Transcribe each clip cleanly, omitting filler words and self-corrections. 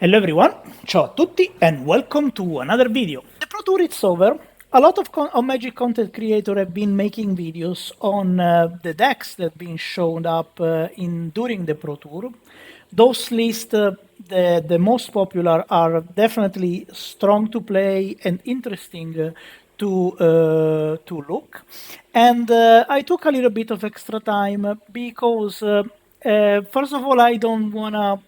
Hello everyone, ciao a tutti and welcome to another video. The Pro Tour is over. A lot of Magic content creators have been making videos on the decks that have been shown up during the Pro Tour. Those lists, the most popular, are definitely strong to play and interesting to look. And I took a little bit of extra time because, first of all, I don't wanna,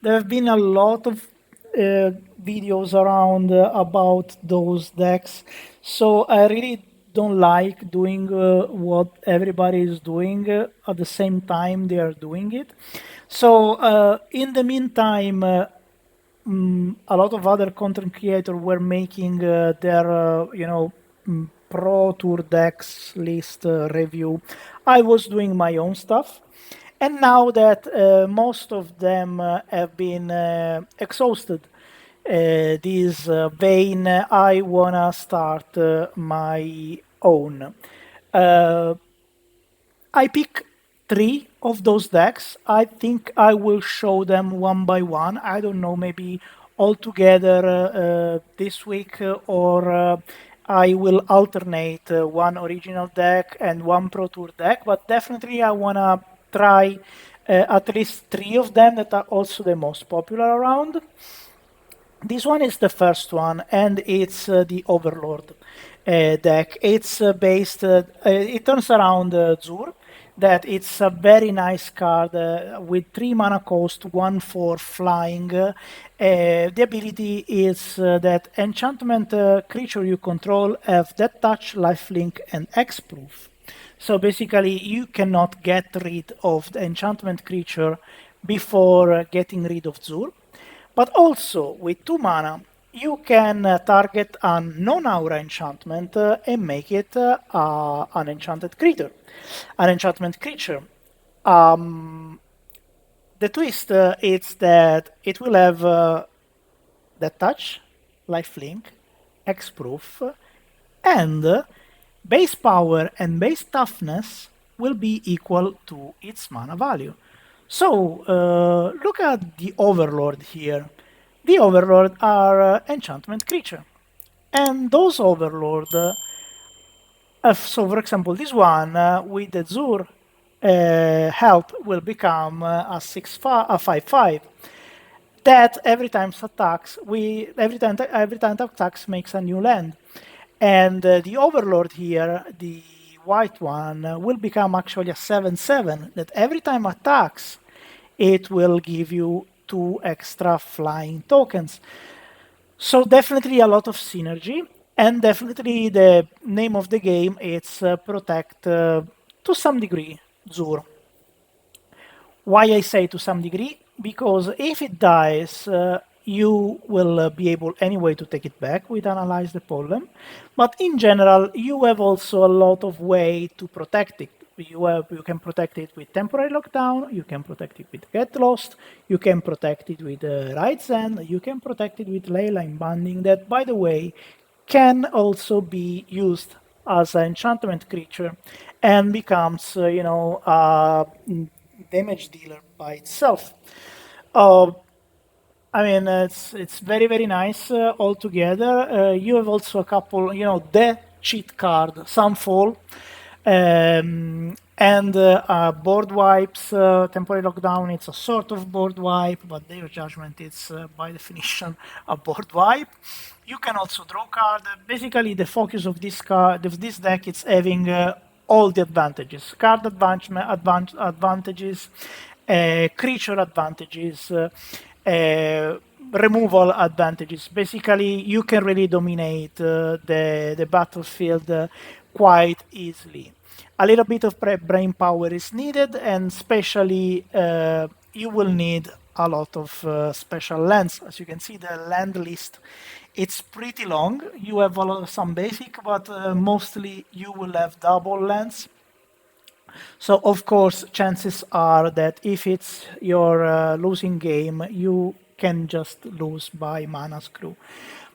there have been a lot of videos around about those decks, so I really don't like doing what everybody is doing at the same time they are doing it. So in the meantime, a lot of other content creators were making their pro tour decks list review. I was doing my own stuff. And now that most of them have been exhausted, this vein, I wanna start my own. I pick 3 of those decks. I think I will show them one by one. I don't know, maybe all together this week, or I will alternate one original deck and one Pro Tour deck, but definitely I wanna try at least 3 of them that are also the most popular around. This one is the first one, and it's the Overlord deck. It's based, it turns around Zur, that it's a very nice card with 3 mana cost, 1/4 flying. The ability is that enchantment creature you control have Death Touch, Lifelink, and X-Proof. So basically, you cannot get rid of the enchantment creature before getting rid of Zur. But also, with 2 mana, you can target a non-aura enchantment and make it an enchanted creature. An enchantment creature. The twist is that it will have Death Touch, Lifelink, X-Proof, and base power and base toughness will be equal to its mana value. So look at the Overlord here. The Overlord are enchantment creature. And those Overlord, so for example, this one with the Zur help will become a 5/5. That every time attacks makes a new land. And the Overlord here, the white one, will become actually a 7/7, that every time attacks, it will give you 2 extra flying tokens. So definitely a lot of synergy, and definitely the name of the game is protect to some degree Zur. Why I say to some degree? Because if it dies, you will be able anyway to take it back with Analyze the Pollen. But in general, you have also a lot of way to protect it. You can protect it with Temporary Lockdown, you can protect it with Get Lost, you can protect it with Right's End, you can protect it with Leyline Binding, that, by the way, can also be used as an enchantment creature and becomes, a damage dealer by itself. I mean, it's very, very nice altogether. You have also a couple, the cheat card, Sunfall, and board wipes. Temporary Lockdown, it's a sort of board wipe, but Day of Judgment, it's by definition a board wipe. You can also draw card. Basically, the focus of this deck is having all the advantages: card advantages, creature advantages, removal advantages. Basically, you can really dominate the battlefield quite easily. A little bit of brain power is needed, and especially you will need a lot of special lands. As you can see, the land list, it's pretty long. You have some basic, but mostly you will have double lands. So of course, chances are that if it's your losing game, you can just lose by mana screw.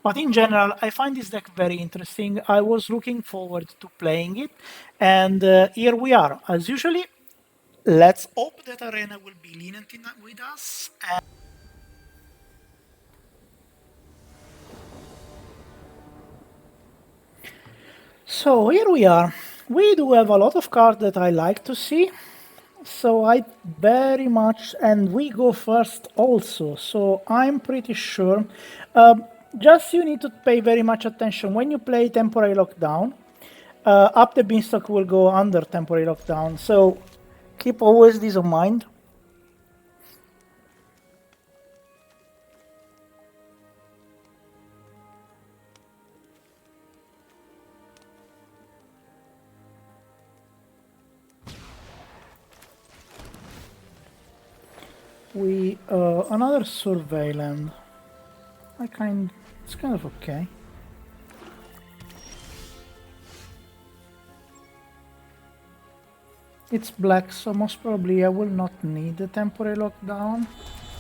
But in general, I find this deck very interesting. I was looking forward to playing it, and here we are. As usually, let's hope that Arena will be lenient with us. So here we are. We do have a lot of cards that I like to see. So I very much, and we go first also. So I'm pretty sure. Just you need to pay very much attention when you play temporary lockdown. Up the Beanstalk will go under temporary lockdown. So keep always this in mind. We another survey land. It's kind of okay. It's black, so most probably I will not need the temporary lockdown.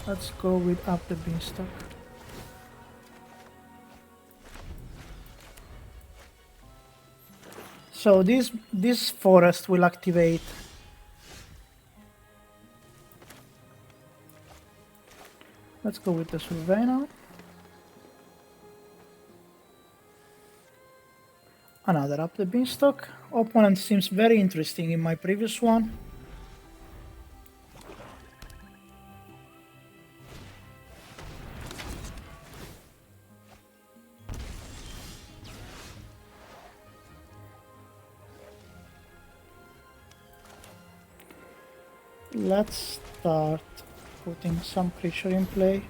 Let's go with Up the Beanstalk. So this forest will activate. Let's go with the survey now. Another Up the Beanstalk. Opponent seems very interesting in my previous one. Let's start putting some creature in play.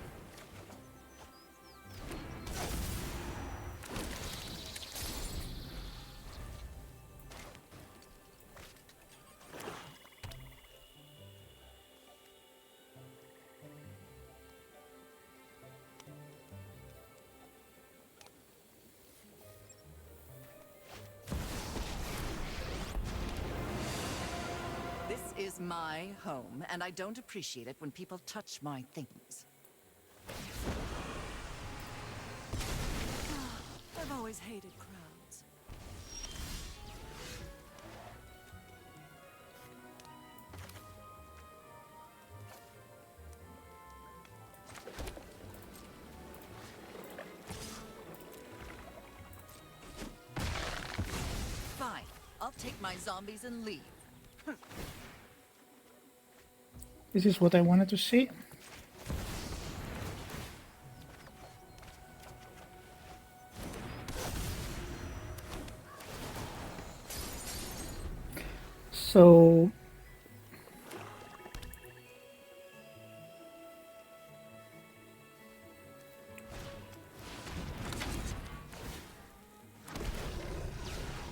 This is my home, and I don't appreciate it when people touch my things. I've always hated crowds. Fine. I'll take my zombies and leave. This is what I wanted to see. So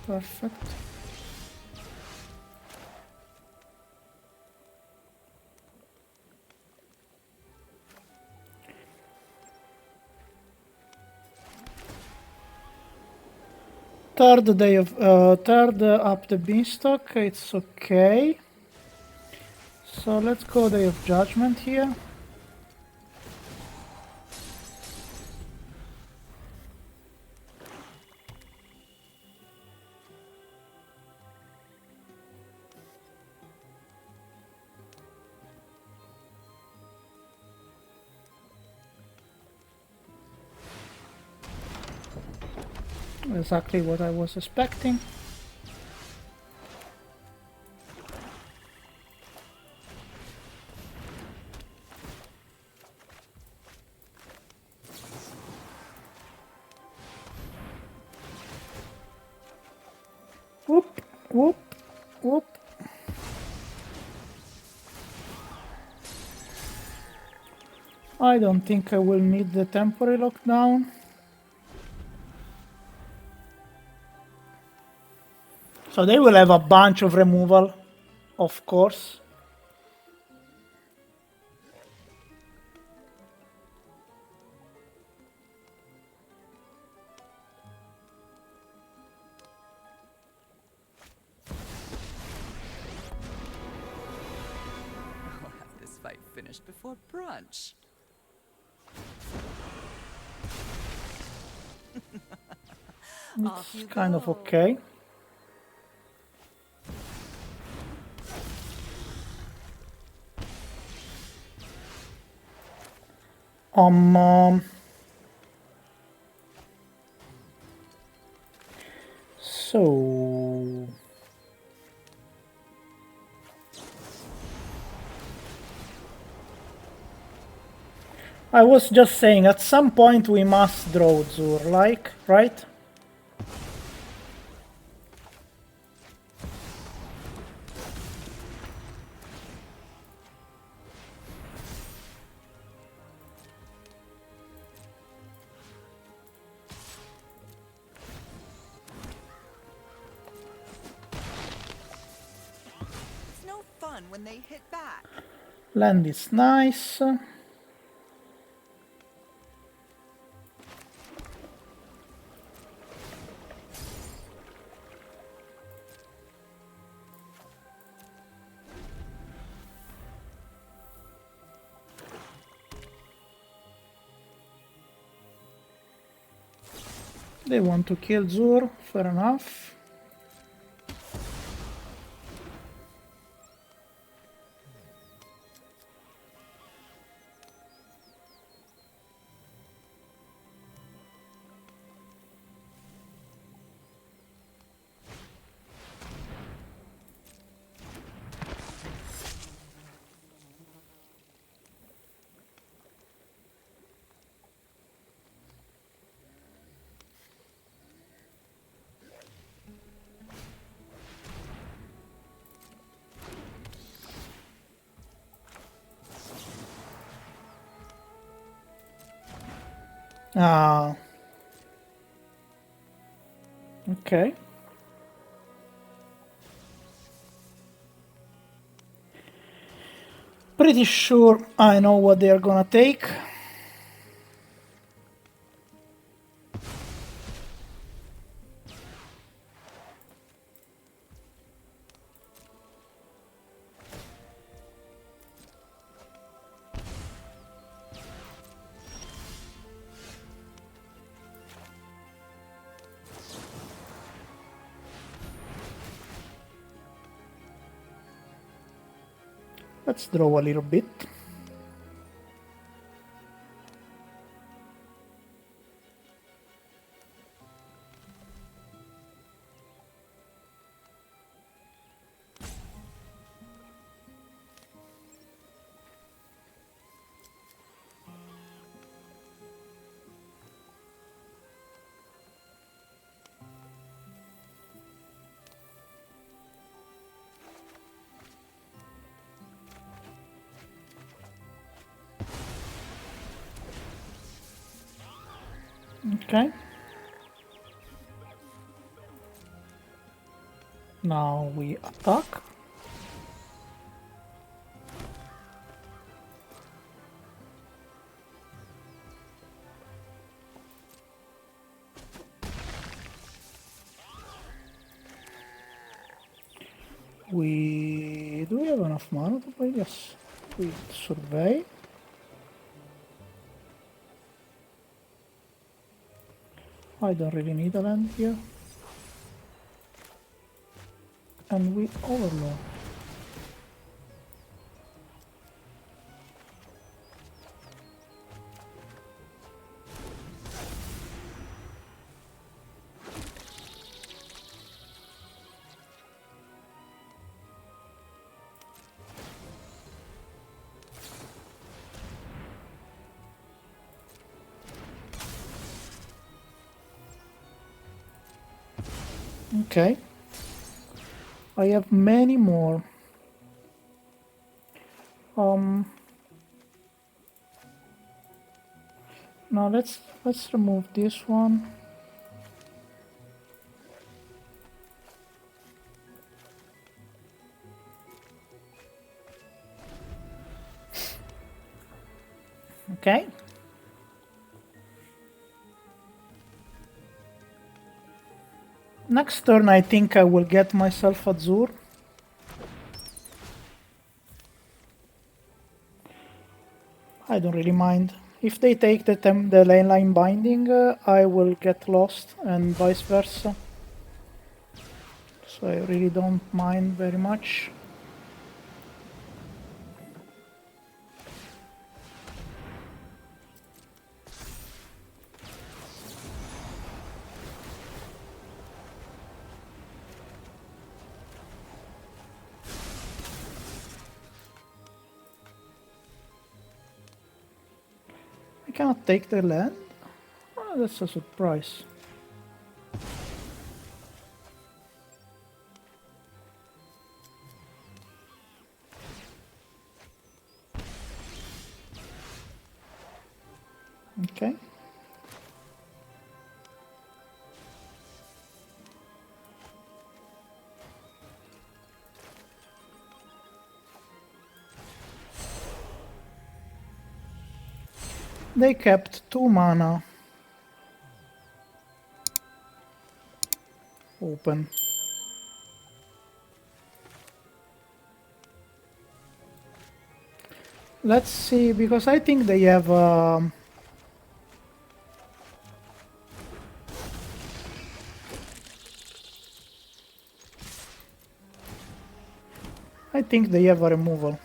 perfect. Third Up the Beanstalk, it's okay. So let's go Day of Judgment here. Exactly what I was expecting. Whoop, whoop, whoop. I don't think I will need the temporary lockdown. So they will have a bunch of removal, of course. I'll have this fight finished before brunch. It's kind of okay. So So... I was just saying, at some point we must draw Zur, like, right? It's no fun when they hit back. Land is nice. They want to kill Zur, fair enough. Ah. Okay. Pretty sure I know what they're gonna take. Let's draw a little bit. Okay. Now we attack. Do we have enough mana to play? Yes. We survey. I don't really need a land here. And we overlord. Okay. I have many more. Now let's remove this one. Okay. Next turn I think I will get myself a Zur. I don't really mind. If they take the Leyline Binding, I will get lost, and vice versa. So I really don't mind very much. I cannot take the land. Oh, that's a surprise. Okay. They kept 2 mana open. Let's see, because I think they have I think they have a removal.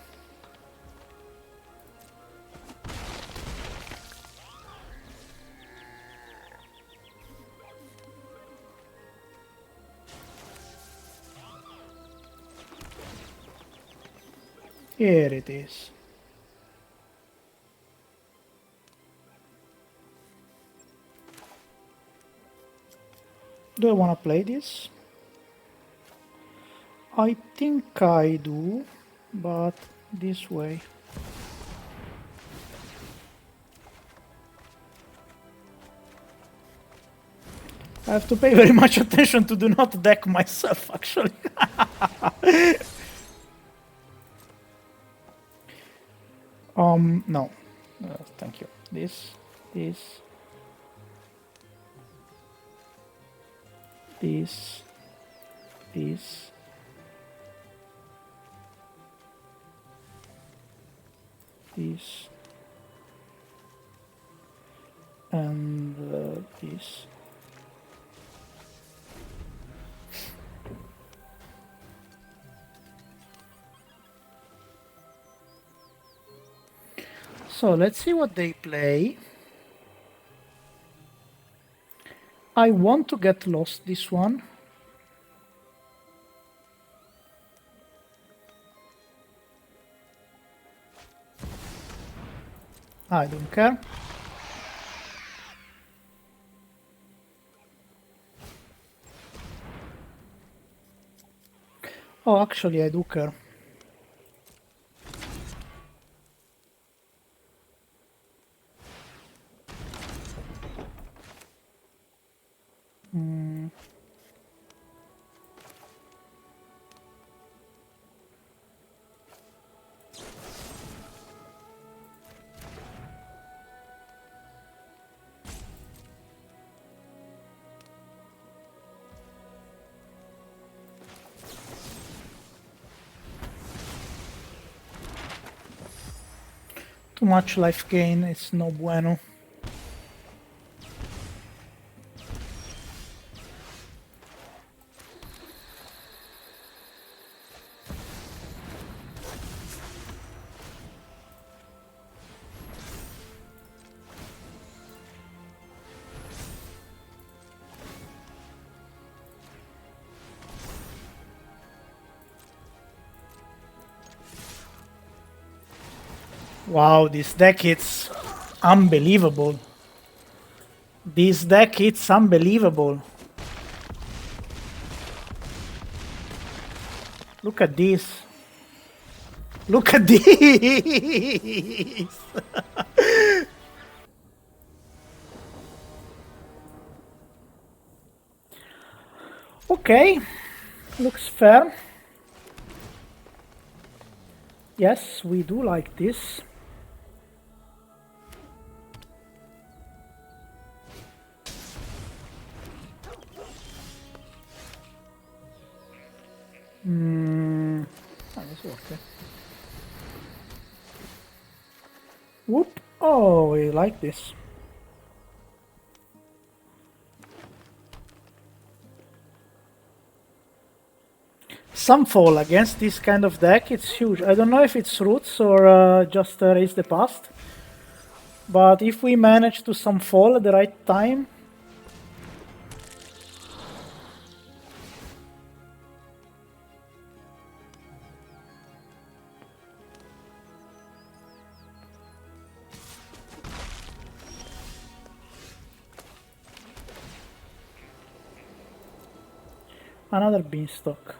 Here it is. Do I want to play this? I think I do, but this way. I have to pay very much attention to do not deck myself, actually. No. Thank you. This. This. This. This. And this. So let's see what they play. I want to get lost this one. I don't care. Oh, actually I do care. Too much life gain, it's no bueno. Wow, this deck, it's unbelievable. This deck, it's unbelievable. Look at this. Look at this! Okay, looks fair. Yes, we do like this. That's okay. Whoop! Oh, we like this. Sunfall against this kind of deck, it's huge. I don't know if it's roots or just raise the past. But if we manage to Sunfall at the right time... Another beanstalk.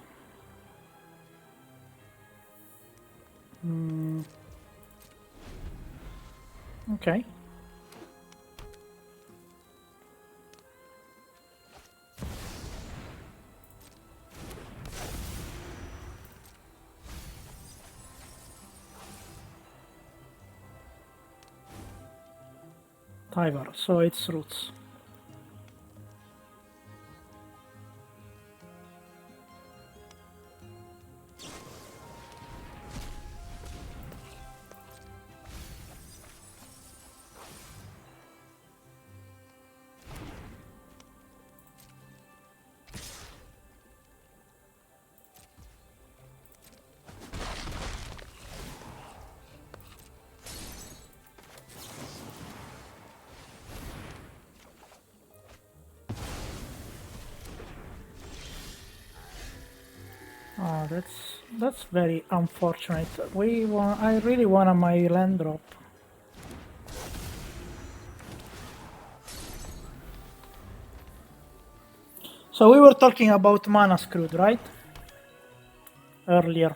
Okay. Tyvar, so it's roots. Oh, that's very unfortunate. I really want my land drop. So we were talking about mana screwed, right? Earlier.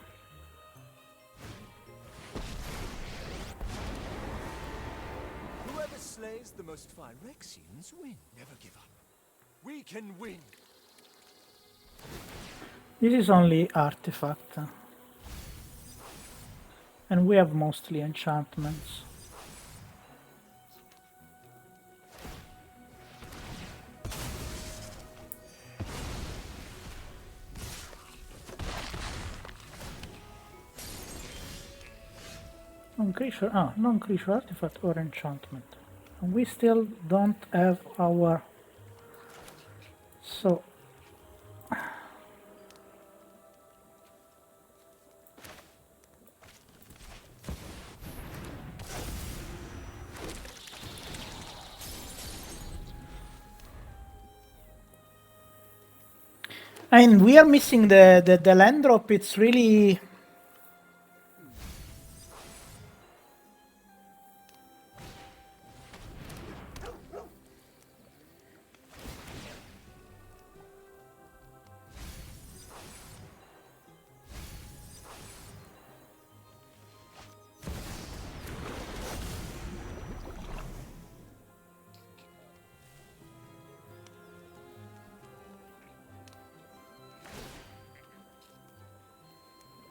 Whoever slays the most Phyrexians win. Never give up. We can win. This is only artifact. And we have mostly enchantments. Non-creature artifact or enchantment. And we still don't have our... So... And we are missing the land drop. It's really...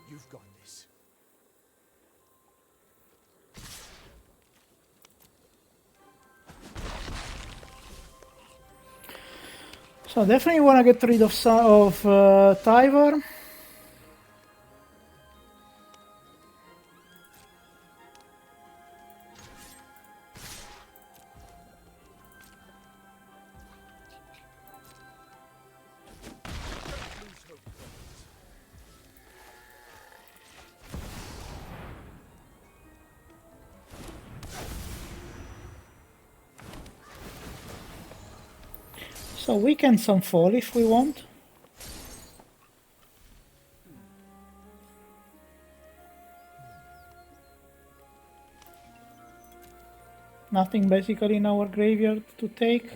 You've got this. So definitely want to get rid of Tyvar. So we can Sunfall if we want. Nothing basically in our graveyard to take.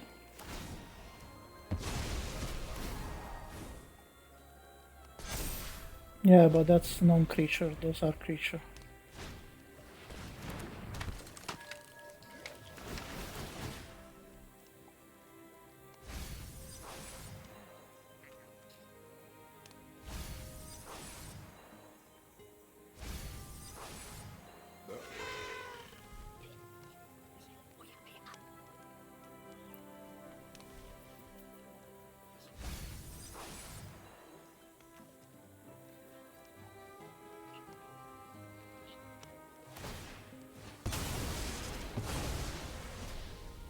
Yeah, but that's non-creature, those are creature.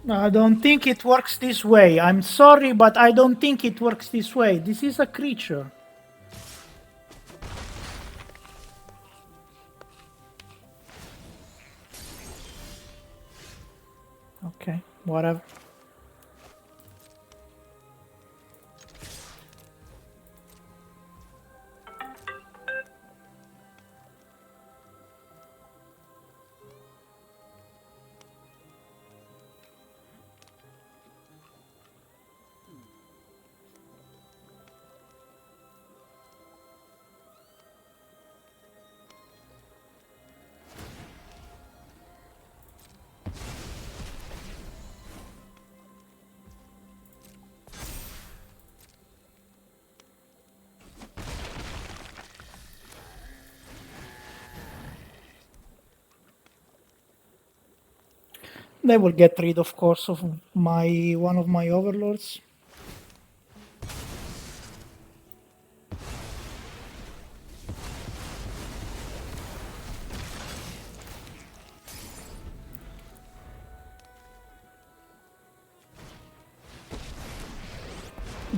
I don't think it works this way. I'm sorry, but I don't think it works this way. This is a creature. Okay, whatever. They will get rid, of course, of one of my overlords.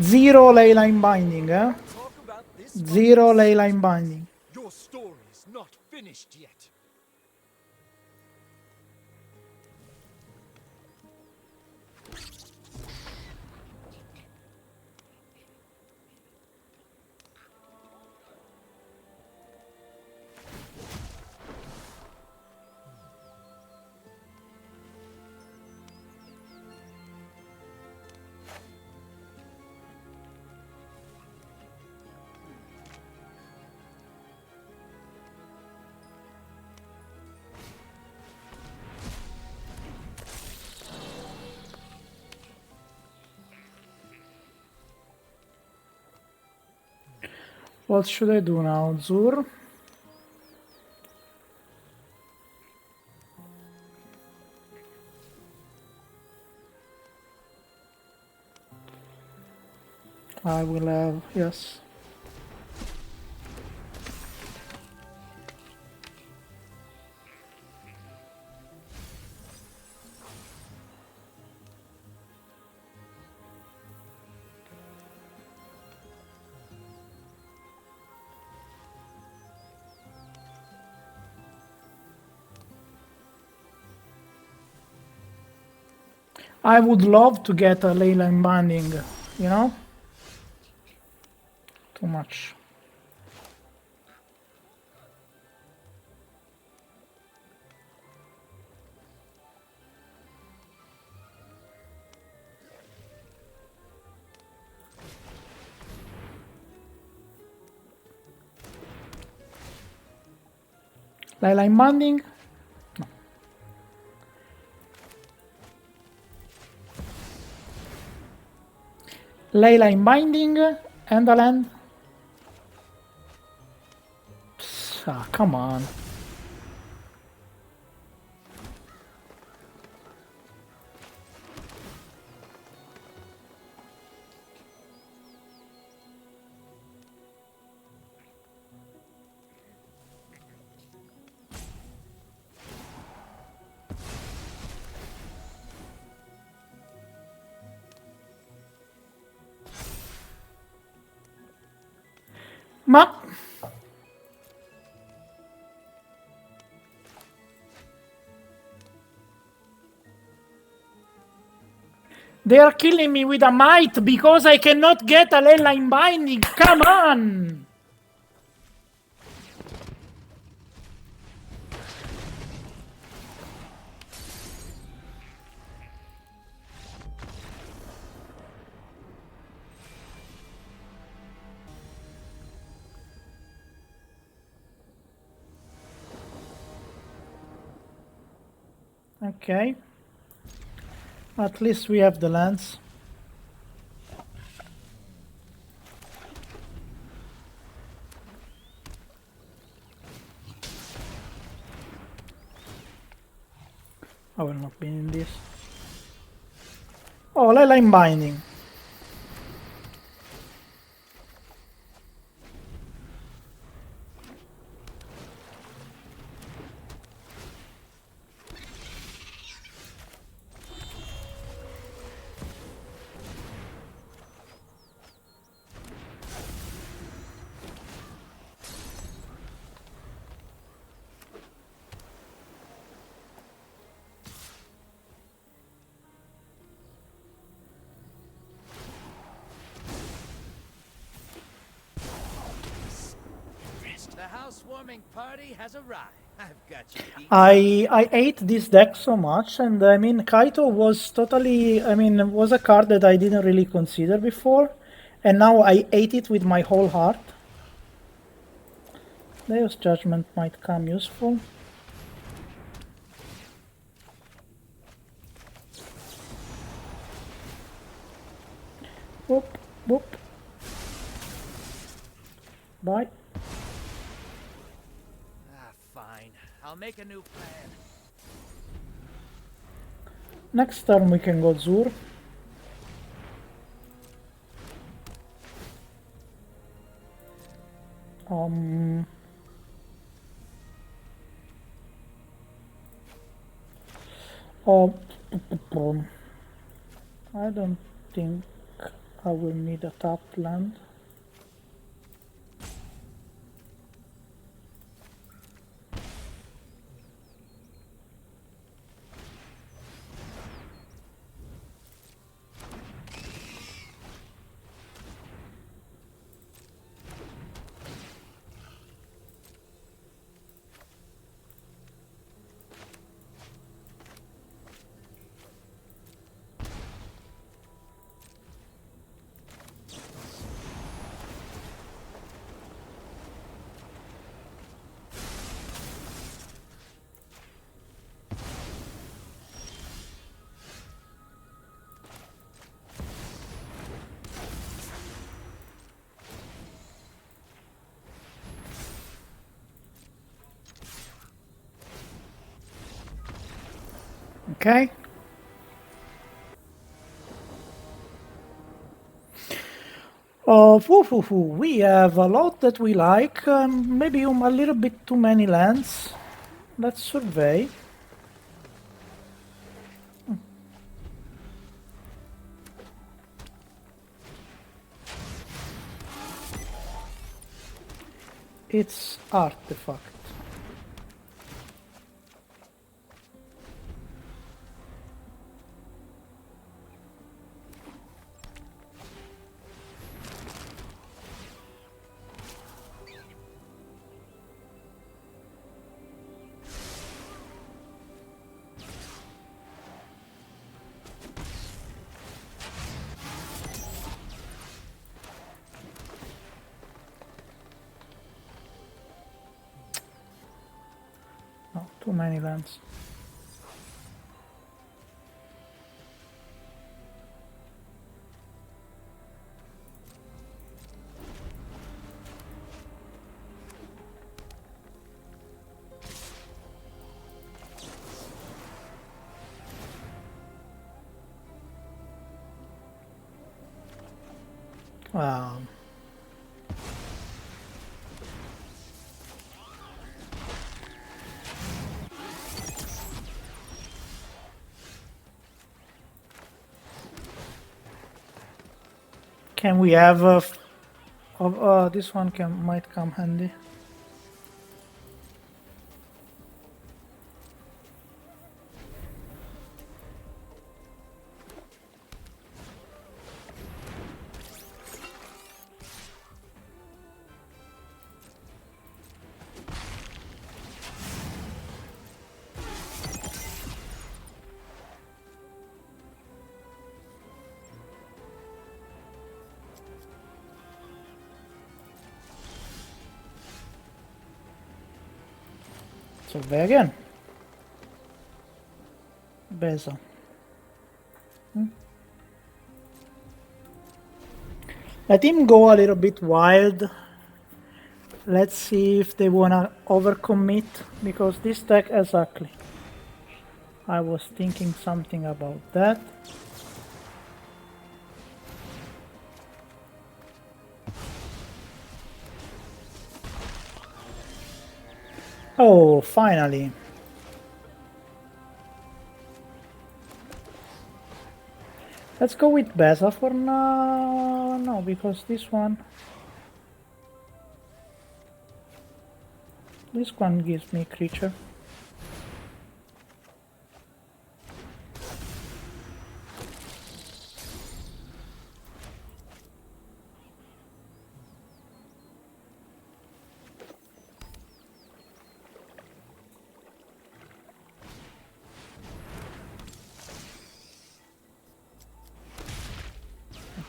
Zero Leyline Binding, eh? Talk about this. Zero Leyline Binding. Your story's not finished yet. What should I do now, Zur? I will have, yes. I would love to get a Leyline Binding, you know? Too much. Leyline Binding? No. Leyline Binding and a land? Ah, come on. Ma they are killing me with a might because I cannot get a Leyline Binding. Come on! Okay. At least we have the lands. I will not be in this. Oh, Leyline Binding. The housewarming party has arrived. I've got you beat. I ate this deck so much, and I mean, Kaito was totally, I mean, was a card that I didn't really consider before, and now I ate it with my whole heart. Deus Judgment might come useful. Whoop, whoop. Bye. Ah, fine. I'll make a new plan. Next turn we can go Zur. Oh, I don't think I will need a tapped land. Okay. We have a lot that we like, maybe a little bit too many lands. Let's survey. It's artifact. No, too many lands. Wow. Can we have this one might come handy. Survey again. Beza. Let him go a little bit wild. Let's see if they wanna overcommit, because this deck exactly. I was thinking something about that. Oh, finally. Let's go with Beza for now. No, because this one gives me creature.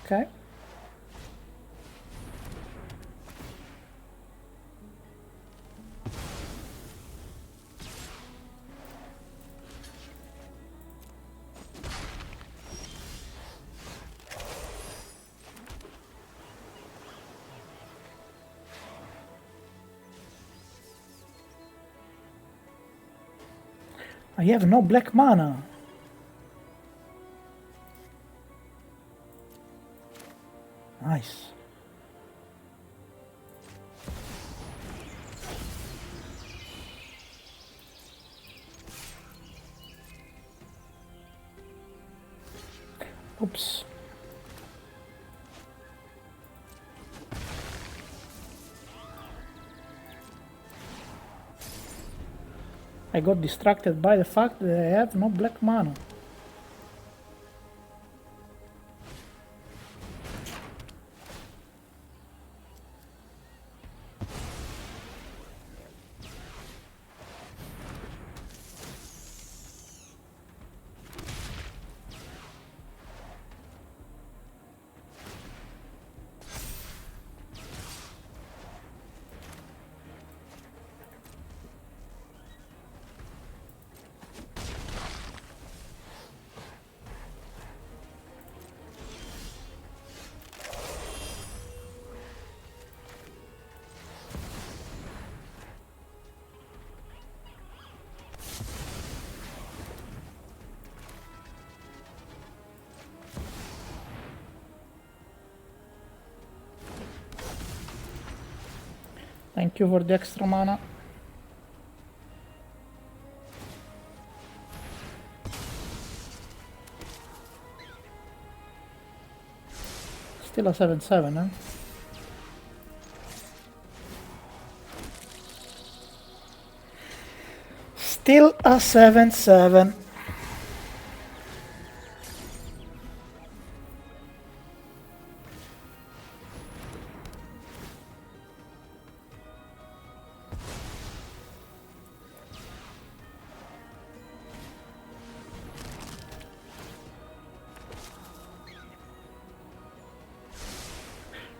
Okay. I have no black mana. Nice. Oops. I got distracted by the fact that I have no black mana. Thank you for the extra mana. Still a 7/7, eh? Still a 7/7.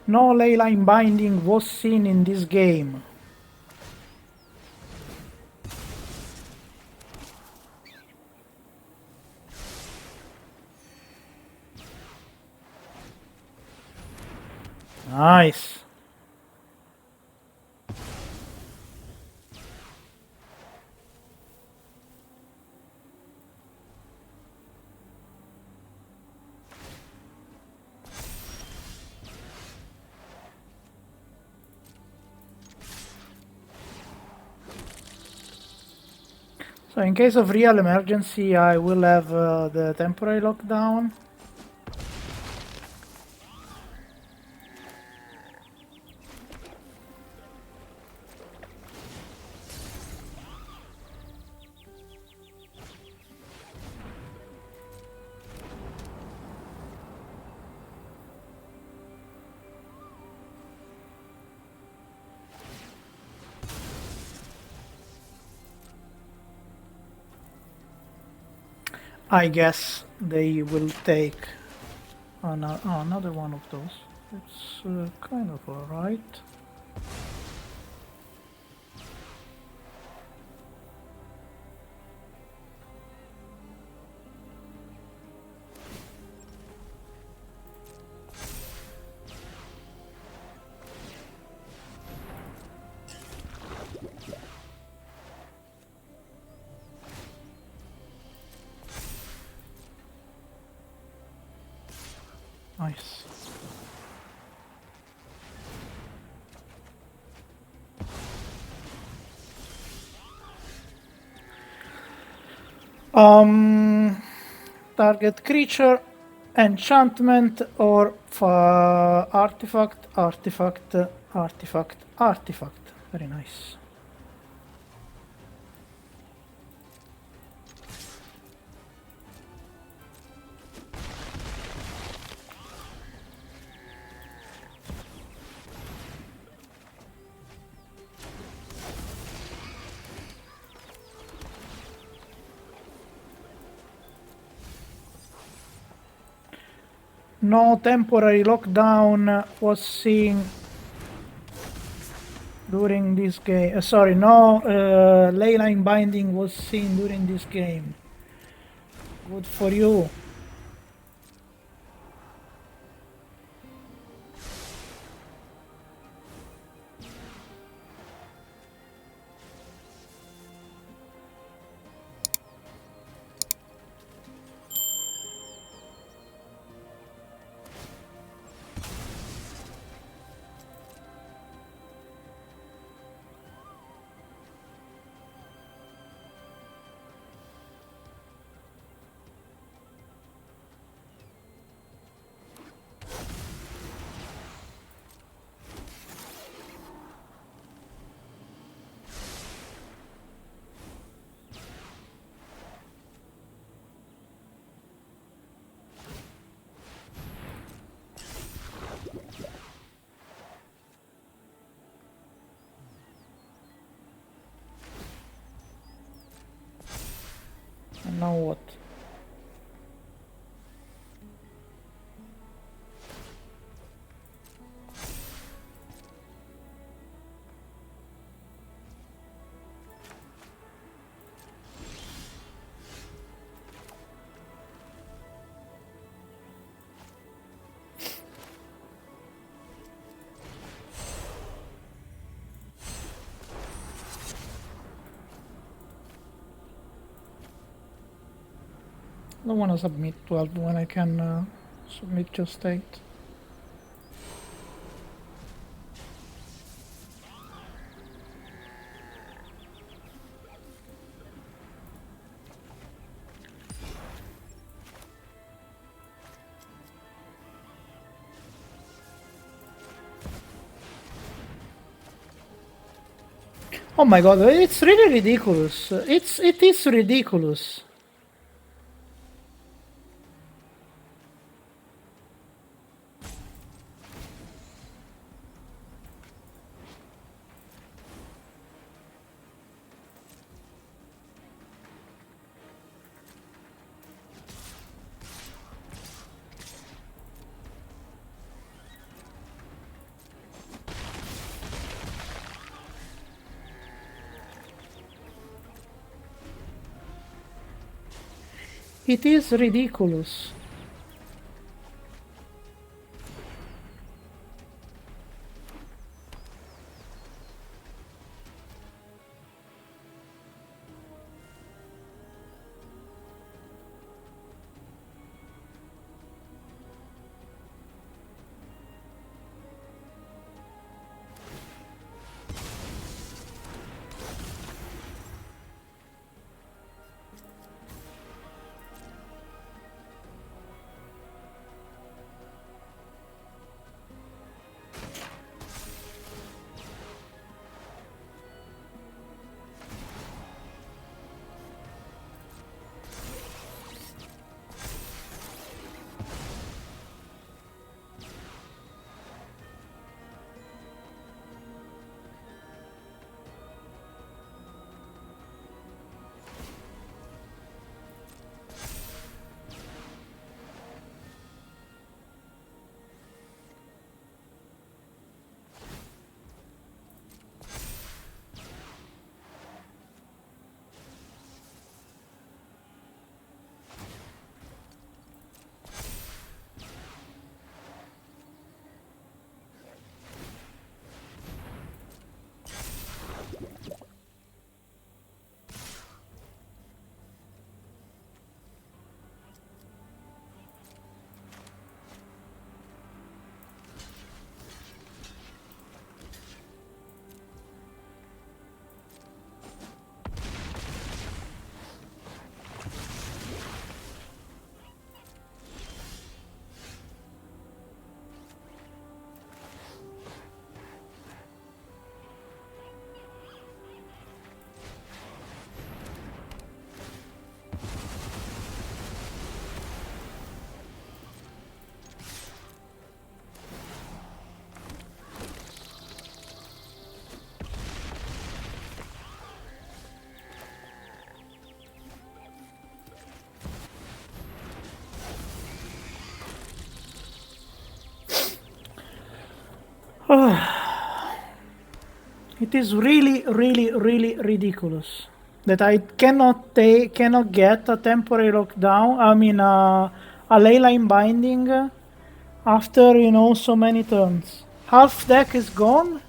No Leyline Binding was seen in this game. Nice. So in case of real emergency, I will have the temporary lockdown. I guess they will take another one of those. It's kind of alright. Nice. Target creature, enchantment, or artifact, artifact, artifact, artifact. Very nice. No temporary lockdown was seen during this game. Sorry, no Leyline Binding was seen during this game. Good for you. now what? I don't want to submit 12 when I can submit just 8. Oh my god, it's really ridiculous. It is ridiculous. It is ridiculous. It is really ridiculous that I cannot get a temporary lockdown. I mean, a Leyline Binding after, you know, so many turns. Half deck is gone,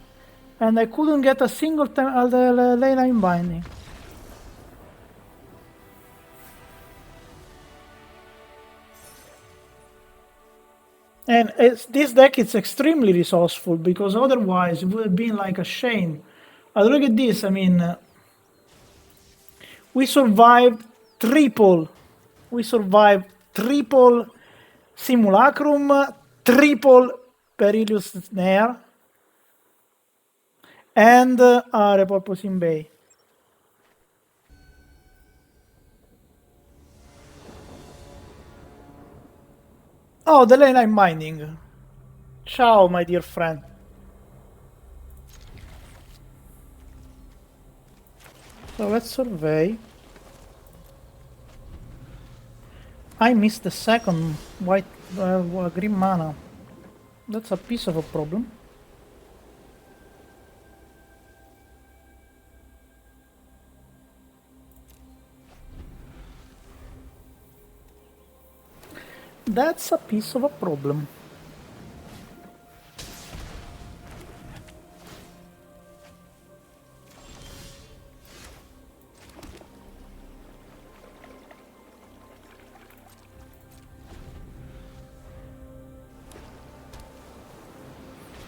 and I couldn't get a single Leyline Binding. And this deck is extremely resourceful, because otherwise it would have been like a shame. But look at this, I mean, we survived triple. We survived triple Simulacrum, triple Perilous Snare, and Repurposing Bay. Oh, the lane I'm mining. Ciao, my dear friend. So let's survey. I missed the second white green mana. That's a piece of a problem. That's a piece of a problem.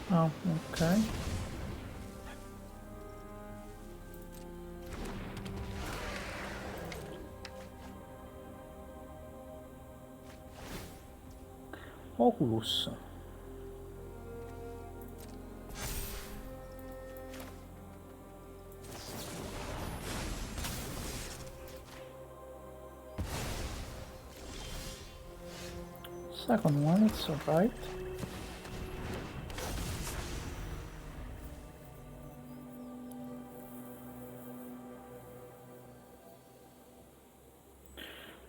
Oh, okay. Oculus. Second one, it's alright.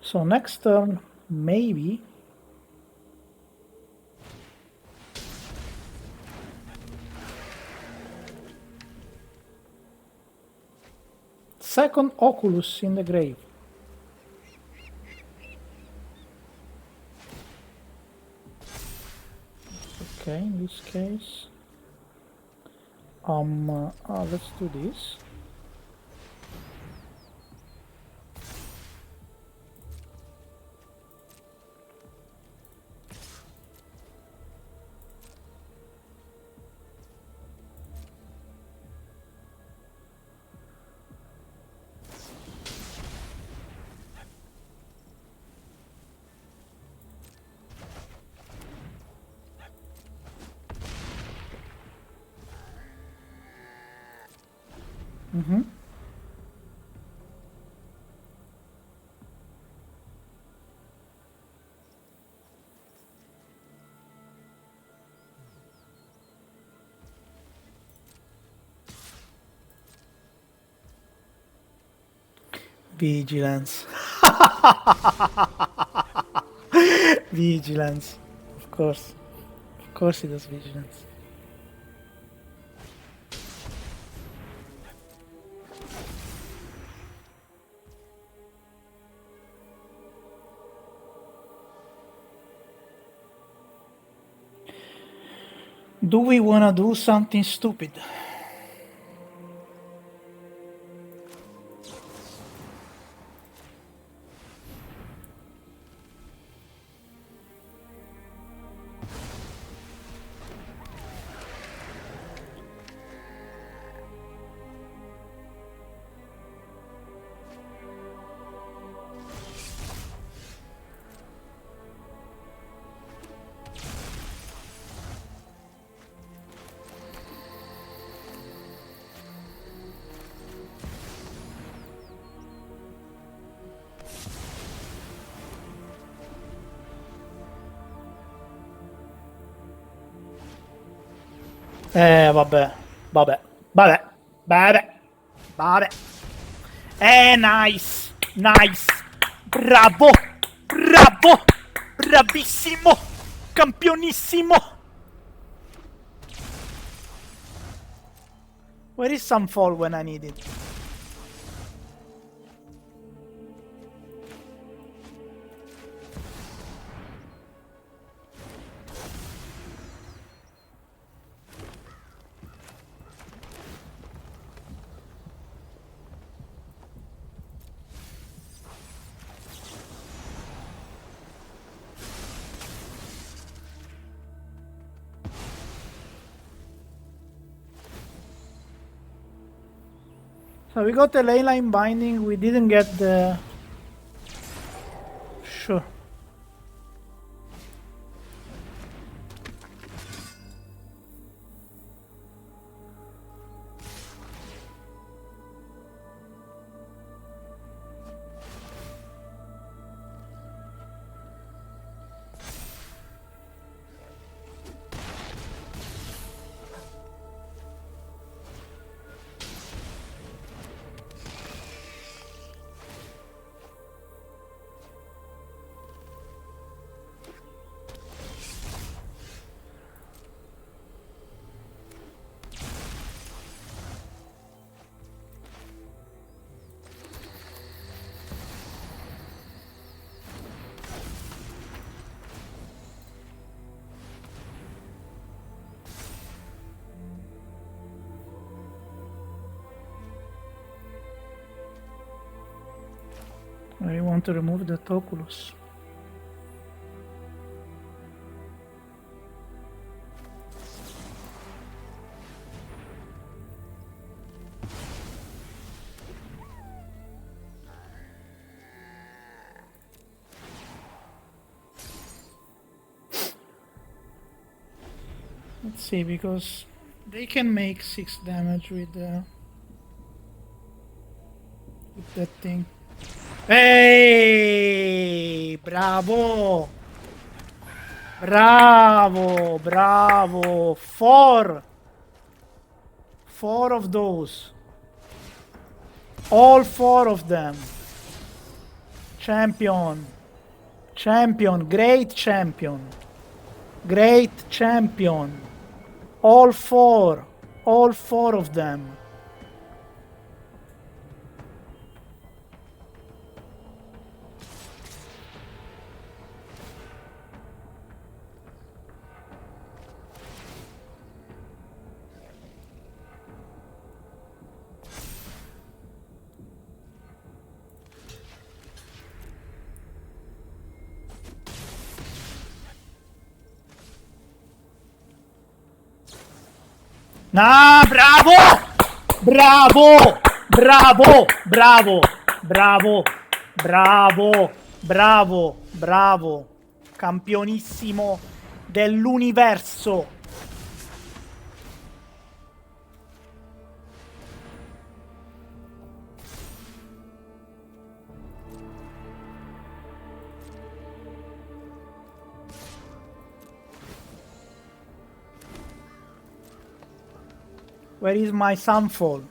So next turn, maybe. Second Oculus in the grave. Okay, in this case, let's do this. Mm-hmm. Vigilance. Vigilance. Of course. Of course he does vigilance. Do we wanna do something stupid? Vabbè, vabbè, vabbè, vabbè, vabbè. Nice, nice, bravo, bravo, bravissimo, campionissimo. Where is Sunfall when I need it? So we got the Leyline Binding, we didn't get the... Sure. I want to remove that Oculus. Let's see, because they can make 6 damage with that thing. Hey! Bravo! Bravo! Bravo! 4! 4 of those. All 4 of them. Champion. Champion. Great champion. Great champion. All 4. All 4 of them. Ah, bravo! Bravo! Bravo! Bravo! Bravo! Bravo! Bravo! Bravo! Campionissimo dell'universo! Where is my Sunfall?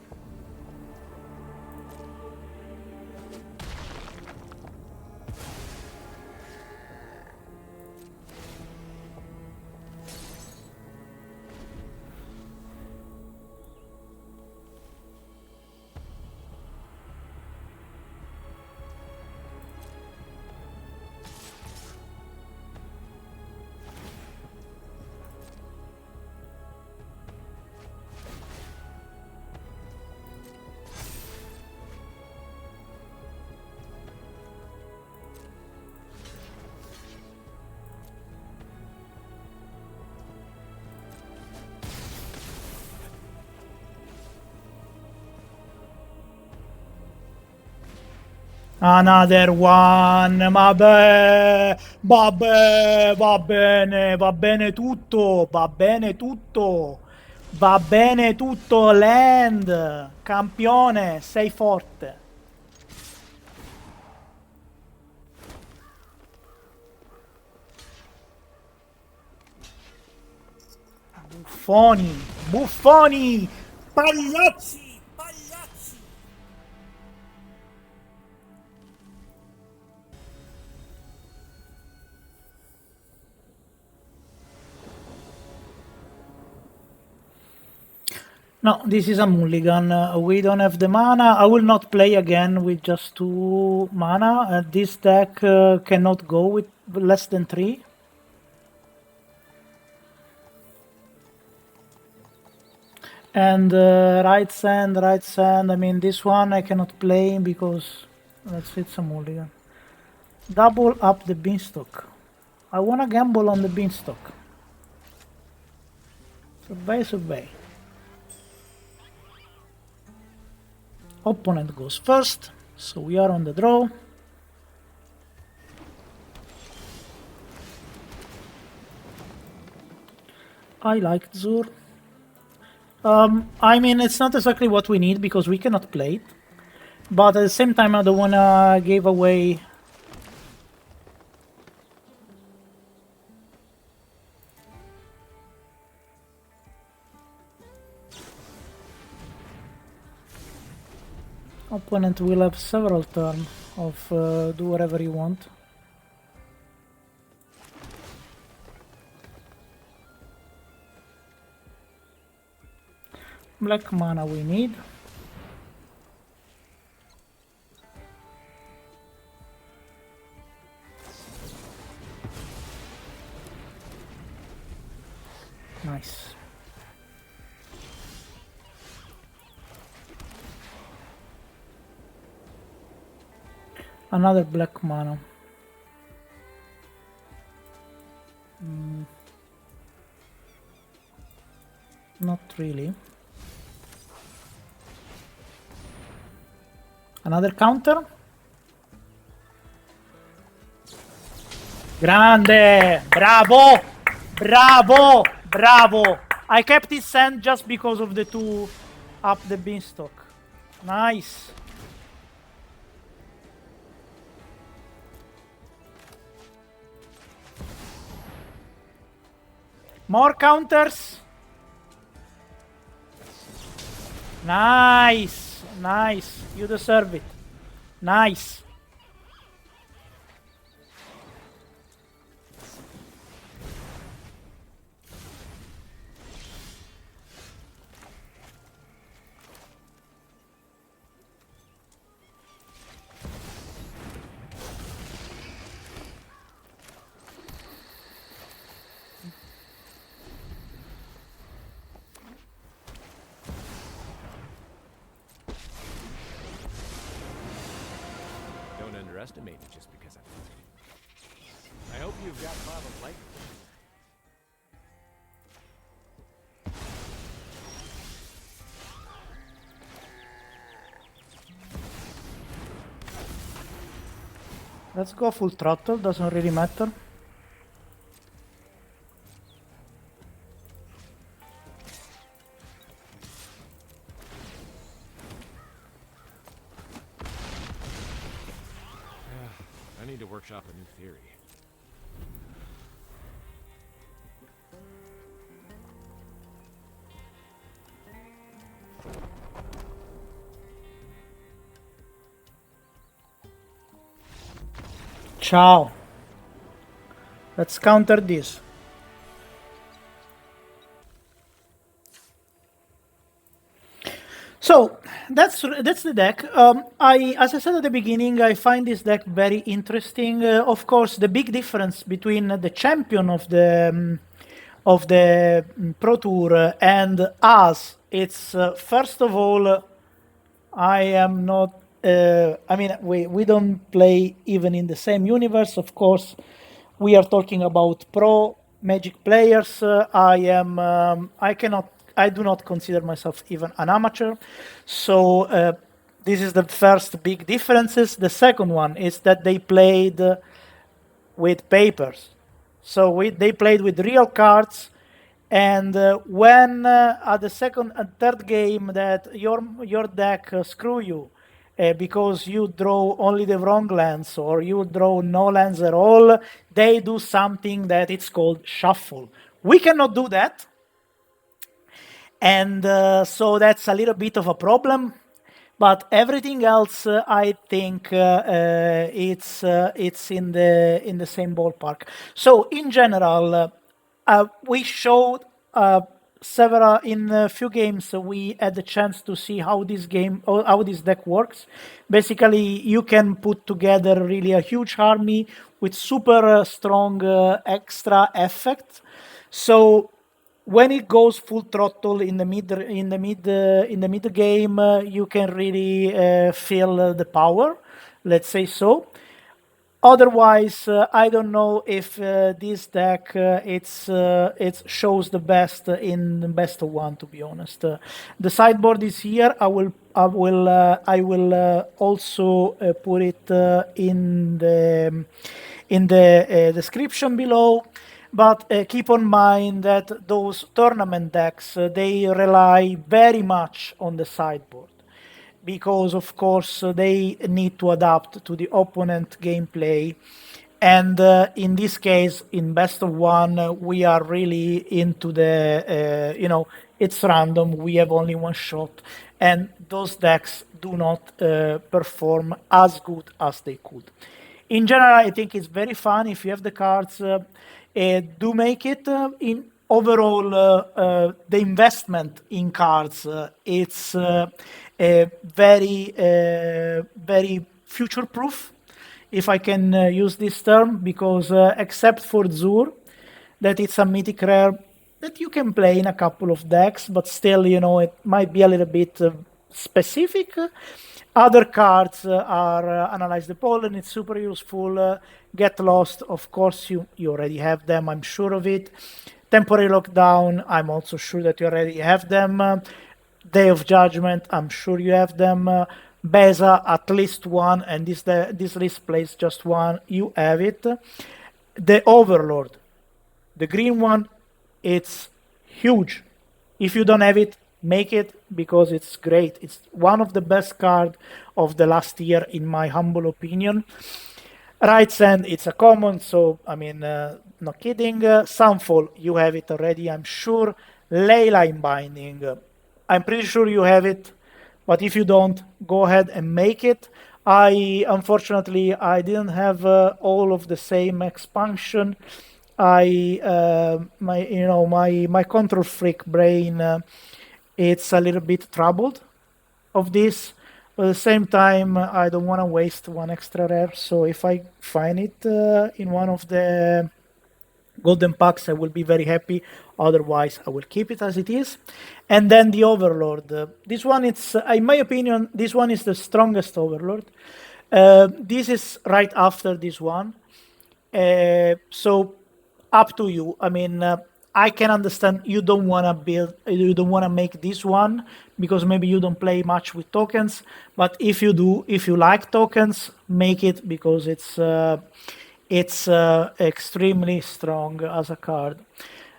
Another one, vabbè, vabbè, va bene tutto, va bene tutto, va bene tutto, Land, campione, sei forte. Buffoni, buffoni, pagliacci. No, this is a mulligan. We don't have the mana. I will not play again with just 2 mana. This deck cannot go with less than 3. And right sand. I mean, this one I cannot play because it's a mulligan. Double up the beanstalk. I want to gamble on the beanstalk. Survey. Opponent goes first, so we are on the draw. I like Zur. I mean, it's not exactly what we need because we cannot play it. But at the same time, I don't wanna give away... Opponent will have several turns of do whatever you want. Black mana we need. Nice. Another black mana. Not really. Another counter. Grande! Bravo! Bravo! Bravo! I kept his hand just because of the 2 up the beanstalk. Nice. More counters. Nice. Nice. You deserve it. Nice. Don't underestimate me just because I hope you've got lava light. Let's go full throttle, doesn't really matter. I need to workshop a new theory. Ciao. Let's counter this. So that's the deck. As I said at the beginning, I find this deck very interesting. Of course, the big difference between the champion of the Pro Tour and us, it's first of all, I am not. I mean, we don't play even in the same universe. Of course, we are talking about pro Magic players. I do not consider myself even an amateur. So this is the first big differences. The second one is that they played with papers. So they played with real cards. And when at the second and third game that your deck screw you because you draw only the wrong lands or you draw no lands at all, they do something that it's called shuffle. We cannot do that. And so that's a little bit of a problem. But everything else, I think it's in the same ballpark. So in general, we showed in a few games we had the chance to see how this deck works. Basically, you can put together really a huge army with super strong extra effect. So when it goes full throttle in the mid game, you can really feel the power. Let's say so. Otherwise, I don't know if this deck it shows the best in the best of one. To be honest, the sideboard is here. I will also put it in the description below. But keep in mind that those tournament decks they rely very much on the sideboard. Because of course they need to adapt to the opponent gameplay, and in this case, in best of one, we are really into the it's random. We have only one shot, and those decks do not perform as good as they could. In general, I think it's very fun if you have the cards. Do make it in. Overall, the investment in cards, it's very future-proof, if I can use this term, because except for Zur, that it's a mythic rare that you can play in a couple of decks, but still, it might be a little bit specific. Other cards are Analyze the Pollen, it's super useful. Get Lost, of course, you already have them, I'm sure of it. Temporary Lockdown, I'm also sure that you already have them. Day of Judgment, I'm sure you have them. Beza, at least one, and this list plays just one, you have it. The Overlord, the green one, it's huge. If you don't have it, make it because it's great. It's one of the best cards of the last year, in my humble opinion. Right Sand, it's a common, so I mean, no kidding. Sunfall, you have it already, I'm sure. Leyline Binding, I'm pretty sure you have it, but if you don't, go ahead and make it. Unfortunately, I didn't have all of the same expansion. My control freak brain, it's a little bit troubled of this. But at the same time, I don't want to waste one extra rare. So if I find it in one of the golden packs, I will be very happy. Otherwise, I will keep it as it is. And then the Overlord. This one, it's in my opinion, this one is the strongest Overlord. This is right after this one. So up to you. I mean, I can understand you don't want to make this one because maybe you don't play much with tokens. But if you do, if you like tokens, make it because it's extremely strong as a card.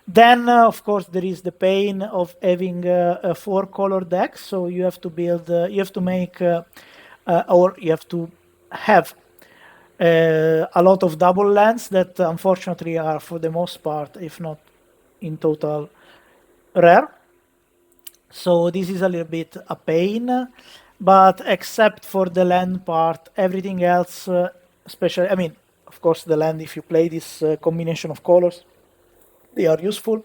Then, of course, there is the pain of having a 4-color deck. So you have to build, you have to make, or you have to have a lot of double lands that unfortunately are, for the most part, if not in total, rare. So this is a little bit a pain, but except for the land part, everything else, especially, I mean, of course, the land, if you play this combination of colors, they are useful,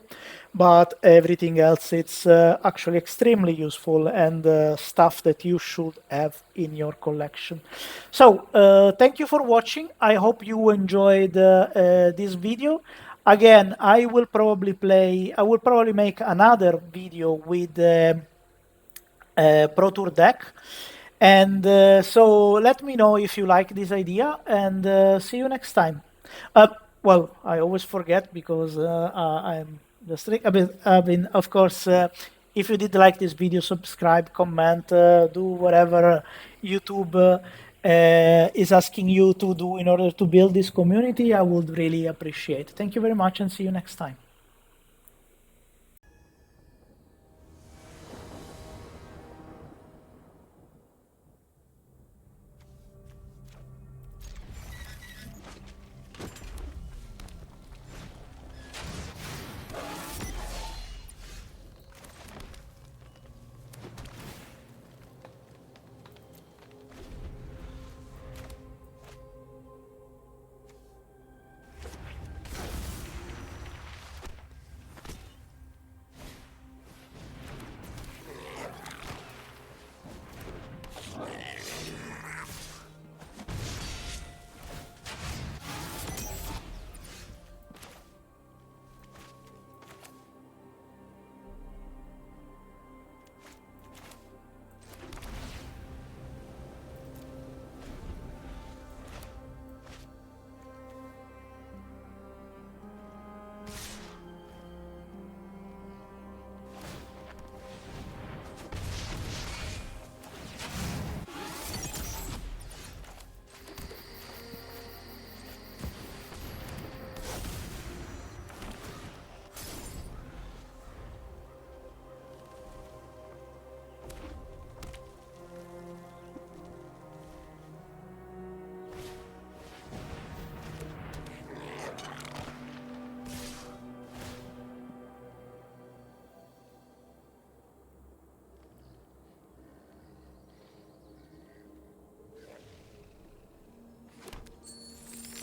but everything else, it's actually extremely useful and stuff that you should have in your collection. So thank you for watching. I hope you enjoyed this video. Again, I will probably make another video with Pro Tour deck. And so let me know if you like this idea, and see you next time. Well, I always forget because I'm the strict. I mean, of course, if you did like this video, subscribe, comment, do whatever YouTube is asking you to do in order to build this community. I would really appreciate. Thank you very much, and see you next time.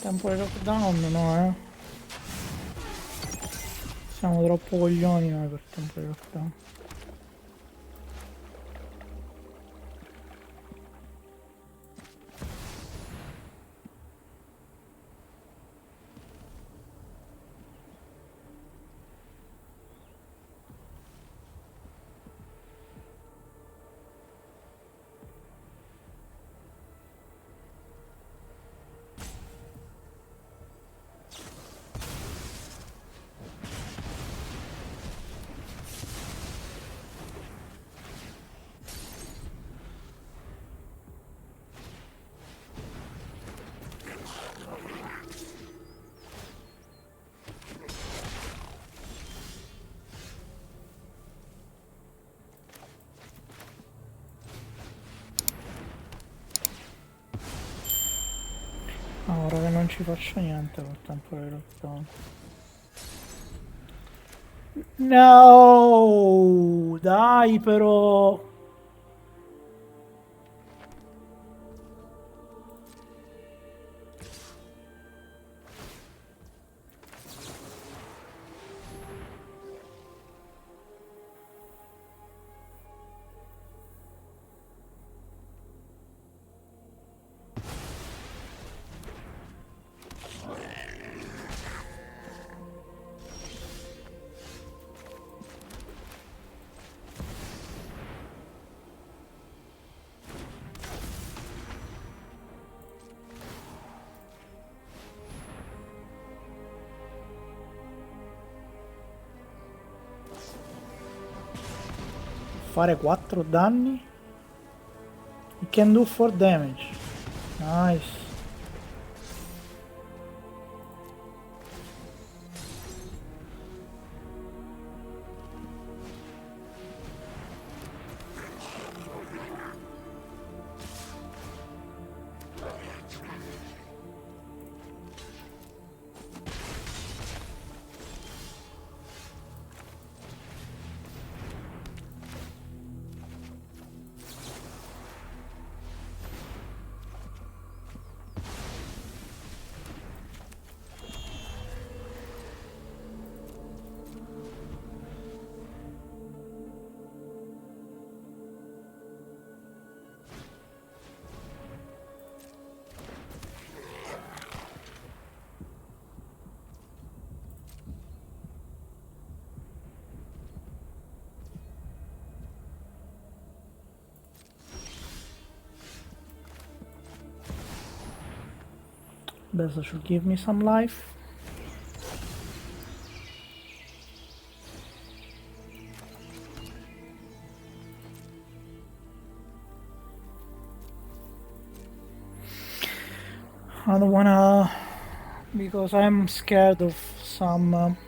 Tempo di lockdown, no, Siamo troppo coglioni noi per tempo di lockdown. ci faccio niente col tempo di lockdown. No, dai però. Fare 4 danni. It can do 4 damage. Nice. Beza should give me some life. I don't wanna, because I'm scared of some